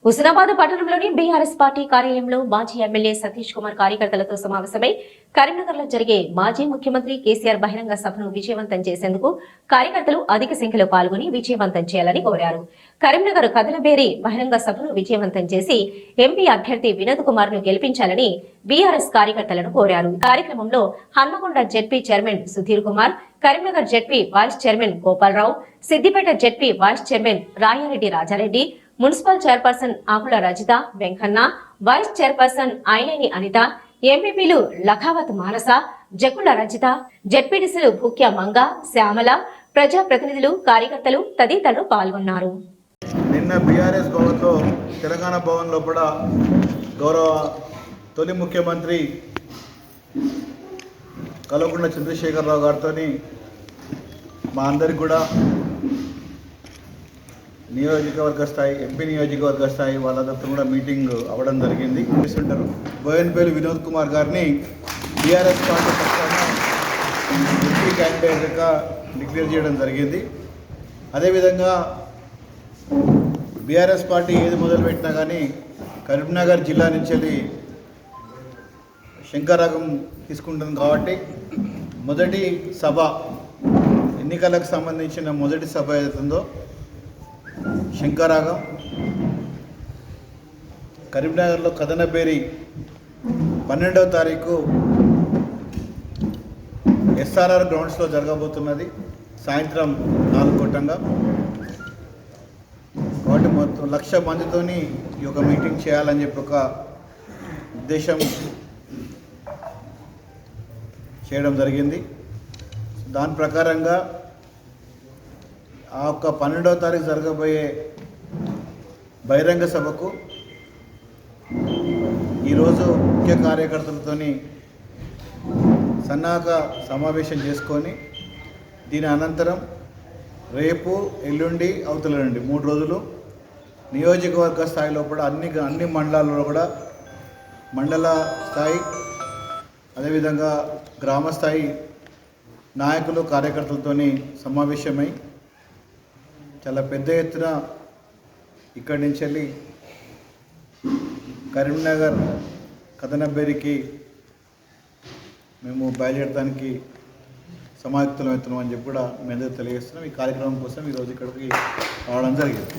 హుస్నాబాద్ పట్టణంలోని BRS party కార్యాలయంలో మాజీ ఎమ్మెల్యే సతీష్ కుమార్ కార్యకర్తలతో సమావేశమై కరీంనగర్లో జరిగే మాజీ ముఖ్యమంత్రి కేసీఆర్ బహిరంగ సభను విజయవంతం చేసేందుకు కార్యకర్తలు అధిక సంఖ్యలో పాల్గొని విజయవంతం చేయాలని కోరారు. కరీంనగర్ కదలబేరి బహిరంగ సభను విజయవంతం చేసి ఎంపీ అభ్యర్థి వినోద్ కుమార్ ను గెలిపించాలని బీఆర్ఎస్ కార్యకర్తలను కోరారు. కార్యక్రమంలో Hanamkonda ZP chairman Sudheer Kumar, Karimnagar ZP vice chairman Gopalarao, Siddipet ZP vice chairman Rayareddy Rajareddy, municipal chairperson Akula Rajitha Venkanna, vice chairperson Aineni Anitha, ఎంపీపీలు లఖావత్ మానస, జకుల రజిత, జెడ్పీటీసీలు భూక్య మంగ, శ్యామల, ప్రజా ప్రతినిధులు, కార్యకర్తలు తదితరులు పాల్గొన్నారు. నిన్న బీఆర్ఎస్ భవన్లో తెలంగాణ భవన్ లోపల గౌరవ తొలి ముఖ్యమంత్రి కల్వకుంట్ల చంద్రశేఖరరావు గారితో మా అందరికి కూడా నియోజకవర్గ స్థాయి ఎంపీ నియోజకవర్గ స్థాయి వాళ్ళందరితో కూడా మీటింగ్ అవ్వడం జరిగింది. చూస్తుంటారు బోయన్పల్లి వినోద్ కుమార్ గారిని బీఆర్ఎస్ పార్టీ పక్షాన ఎంపీ క్యాండిడేట్గా డిక్లేర్ చేయడం జరిగింది. అదేవిధంగా బీఆర్ఎస్ పార్టీ ఏది మొదలుపెట్టినా కానీ కరీంనగర్ జిల్లా నుంచి వెళ్ళి శంకరాగం తీసుకుంటుంది కాబట్టి మొదటి సభ ఎన్నికలకు సంబంధించిన మొదటి సభ ఏదైతుందో శంకరాగం కరీంనగర్లో కదనబేరి 12వ తారీఖు ఎస్ఆర్ఆర్ గ్రౌండ్స్లో జరగబోతున్నది సాయంత్రం 4 గంటంగా. కాబట్టి మొత్తం 1,00,000 మందితోని ఈ యొక్క మీటింగ్ చేయాలని చెప్పి ఒక ఉద్దేశం చేయడం జరిగింది. దాని ప్రకారంగా ఆ యొక్క 12వ తారీఖు జరగబోయే బహిరంగ సభకు ఈరోజు ముఖ్య కార్యకర్తలతో సన్నాహక సమావేశం చేసుకొని దీని అనంతరం రేపు ఎల్లుండి అవతల నుండి 3 రోజులు నియోజకవర్గ స్థాయిలో కూడా అన్ని మండలాల్లో కూడా మండల స్థాయి అదేవిధంగా గ్రామ స్థాయి నాయకులు కార్యకర్తలతో సమావేశమై చాలా పెద్ద ఎత్తున ఇక్కడి నుంచి వెళ్ళి కరీంనగర్ కదనబేరికి మేము బయలుదేరడానికి సమాయుక్తమవుతున్నాం అని చెప్పి కూడా మేము తెలియజేస్తున్నాం. ఈ కార్యక్రమం కోసం ఈరోజు ఇక్కడికి రావడం జరిగింది.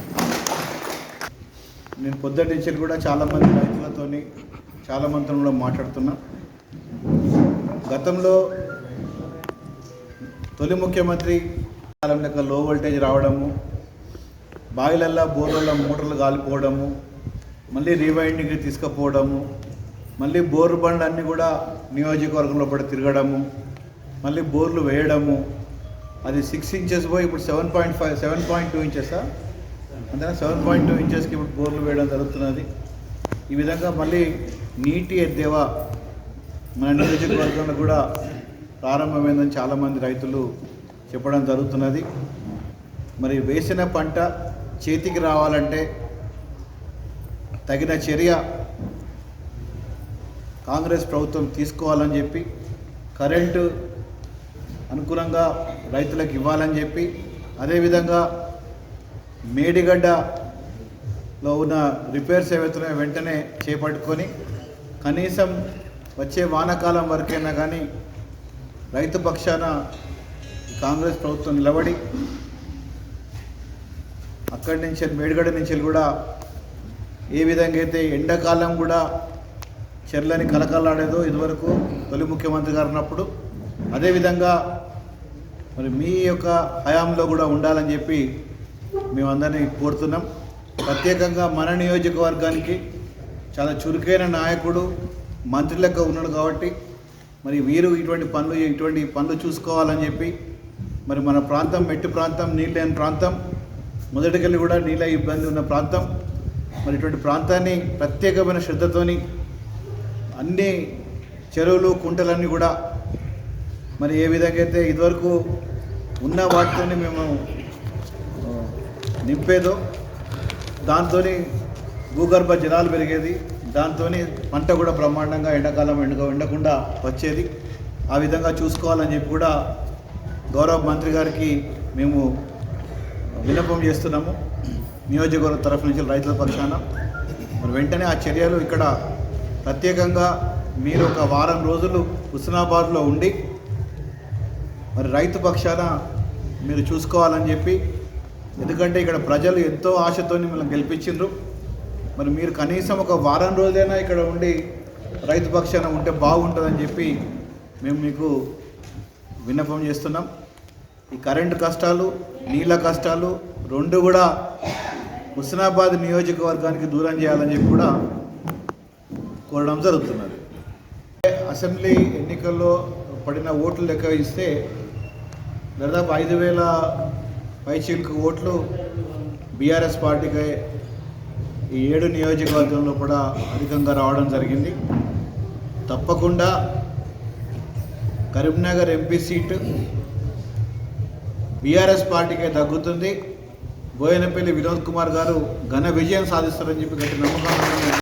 నేను పొద్దుటి నుంచి కూడా చాలామంది రైతులతో చాలామందితో కూడా మాట్లాడుతున్నా. గతంలో తొలి ముఖ్యమంత్రి కాలం లెక్క లో వోల్టేజ్ రావడము, బావిలల్లో బోర్లలో మోటార్లు కాలిపోవడము, మళ్ళీ రీవైండింగ్కి తీసుకుపోవడము, మళ్ళీ బోర్లు బండ్లు అన్నీ కూడా నియోజకవర్గంలో పడి తిరగడము, మళ్ళీ బోర్లు వేయడము, అది 6 ఇంచెస్ పోయి ఇప్పుడు 7.2 ఇంచెసా అంతేనా 7.2 ఇంచెస్కి ఇప్పుడు బోర్లు వేయడం జరుగుతున్నది. ఈ విధంగా మళ్ళీ నీటి ఎద్దేవా మన నియోజకవర్గంలో కూడా ప్రారంభమైందని చాలామంది రైతులు చెప్పడం జరుగుతున్నది. మరి వేసిన పంట చేతికి రావాలంటే తగిన చర్య కాంగ్రెస్ ప్రభుత్వం తీసుకోవాలని చెప్పి, కరెంటు అనుకూలంగా రైతులకు ఇవ్వాలని చెప్పి, అదేవిధంగా మేడిగడ్డలో ఉన్న రిపేర్స్ ఏవైతున్నాయో వెంటనే చేపట్టుకొని కనీసం వచ్చే వానాకాలం వరకైనా కానీ రైతు పక్షాన కాంగ్రెస్ ప్రభుత్వం నిలబడి అక్కడి నుంచి మేడిగడ్డ నుంచి కూడా ఏ విధంగా అయితే ఎండాకాలం కూడా చెర్లని కలకలాడేదో ఇదివరకు తొలి ముఖ్యమంత్రి గారు ఉన్నప్పుడు, అదేవిధంగా మరి మీ యొక్క హయాంలో కూడా ఉండాలని చెప్పి మేమందరినీ కోరుతున్నాం. ప్రత్యేకంగా మన నియోజకవర్గానికి చాలా చురుకైన నాయకుడు మంత్రి లెక్క ఉన్నాడు కాబట్టి మరి వీరు ఇటువంటి పనులు చూసుకోవాలని చెప్పి, మరి మన ప్రాంతం మెట్టు ప్రాంతం, నీళ్ళు లేని ప్రాంతం, మొదటికెళ్ళి కూడా నీళ్ళ ఇబ్బంది ఉన్న ప్రాంతం, మరి ఇటువంటి ప్రాంతాన్ని ప్రత్యేకమైన శ్రద్ధతోని అన్ని చెరువులు కుంటలన్నీ కూడా మరి ఏ విధంగా అయితే ఇదివరకు ఉన్న వాటితోని మేము నింపేదో దాంతో భూగర్భ జలాలు పెరిగేది, దాంతో పంట కూడా బ్రహ్మాండంగా ఎండాకాలం ఎండకుండా వచ్చేది. ఆ విధంగా చూసుకోవాలని చెప్పి కూడా గౌరవ మంత్రి గారికి మేము విన్నపం చేస్తున్నాము. నియోజకవర్గ తరఫు నుంచి రైతుల పక్షాన మరి వెంటనే ఆ చర్యలు ఇక్కడ ప్రత్యేకంగా మీరు ఒక వారం రోజులు హుస్నాబాద్లో ఉండి మరి రైతు పక్షాన మీరు చూసుకోవాలని చెప్పి, ఎందుకంటే ఇక్కడ ప్రజలు ఎంతో ఆశతో మిమ్మల్ని గెలిపించిండ్రు. మరి మీరు కనీసం ఒక వారం రోజైనా ఇక్కడ ఉండి రైతు పక్షాన ఉంటే బాగుంటుందని చెప్పి మేము మీకు విన్నపం చేస్తున్నాం. ఈ కరెంటు కష్టాలు, నీళ్ళ కష్టాలు రెండు కూడా హుస్నాబాద్ నియోజకవర్గానికి దూరం చేయాలని చెప్పి కూడా కోరడం జరుగుతున్నది. అసెంబ్లీ ఎన్నికల్లో పడిన ఓట్లు లెక్క ఇస్తే దాదాపు 5,000 పైచీలకు ఓట్లు బీఆర్ఎస్ పార్టీకి ఈ 7 నియోజకవర్గంలో కూడా అధికంగా రావడం జరిగింది. తప్పకుండా కరీంనగర్ ఎంపీ సీటు బీఆర్ఎస్ పార్టీకే తగ్గుతుంది. బోయనపల్లి వినోద్ కుమార్ గారు ఘన విజయం సాధిస్తారని చెప్పి గట్టి నమ్మకం